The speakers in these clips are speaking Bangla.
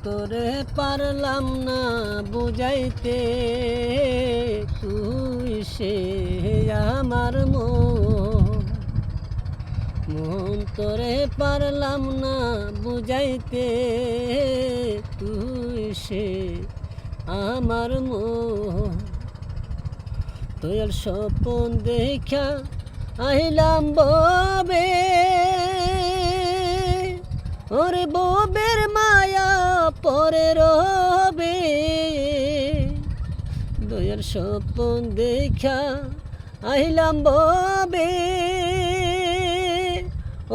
তোরে পারলাম না বুঝাইতে, তুই সে আমার মন তোরে পারলাম না বুঝাইতে, তুই সে আমার তোর স্বপন দেখা আইলাম ববে, ওরে ববের মায়া পরে রবে। দয়ার স্বপন দেখা আইলাম ববে,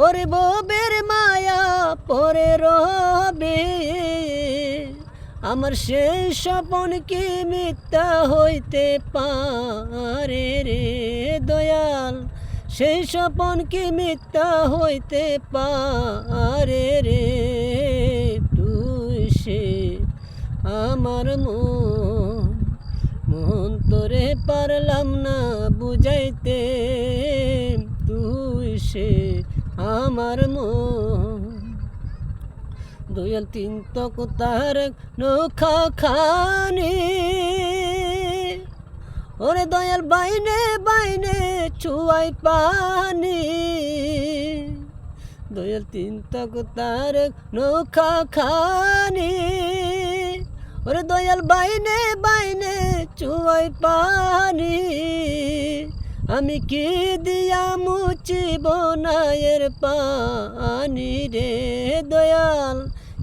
ওরে ববের মায়া পরে রবে। আমার সেই স্বপন কি মিথ্যা হইতে পারে রে দয়াল, সেই স্বপন কি মিথ্যা হইতে পারে রে। তুই সে আমার মন তোরে পারলাম না বুঝাইতে, তুই সে আমার দয়াল তিন তক তার নৌকা খানি, ওরে দয়াল বাইনে বাইনে ছুয়াই পানি। দয়াল তিন তক তার নৌকা খানি, ওরে দয়াল বাইনে বাইনে ছুয়াই পানি। আমি কি দিয়া মুছিব নায়ের পানি রে দয়াল,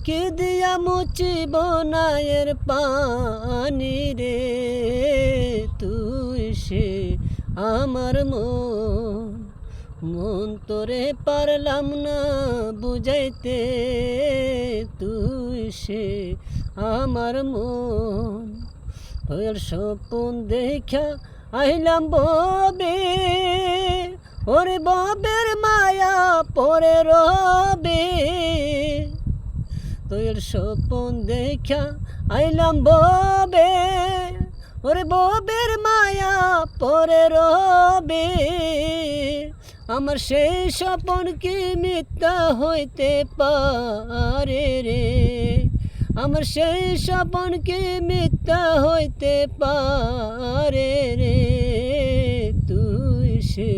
কি দিয়া মুছিব নায়ের পানি রে। তুই সে আমার মন তোরে পারলাম না বুঝাইতে, তুই সে আমার তোর স্বপন দেখা আইলাম ববে, ওরে ববের মায়া পরে রবে। তোর স্বপন দেখা আইলাম ববে, ওরে ববের মায়া পরে রবে। আমার সেই স্বপন কি মিথ্যা হইতে পারে রে, আমার সেই স্বপন কি মিথ্যা হইতে পারে রে। তুই সে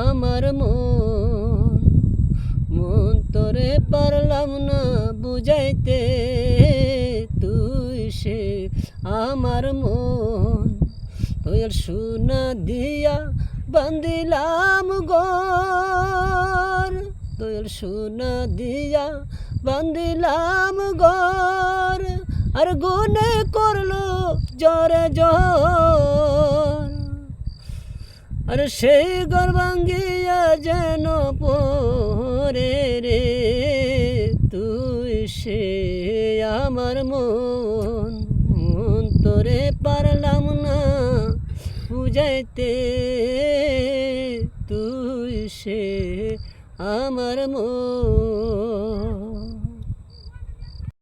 আমার মন তোরে পারলাম না বুঝাইতে, তুই সে আমার তোর সোনা দিয়া বান্দিলাম গর, তোর সোনা দিয়া বান্দিলাম গর। আর গুনে করলো জরে জ্বর, আর সেই ঘর ভাঙ্গিয়া যেন পরে রে। তুই সে আমার মন তোরে পারলাম না বুঝাইতে, তুই সে আমার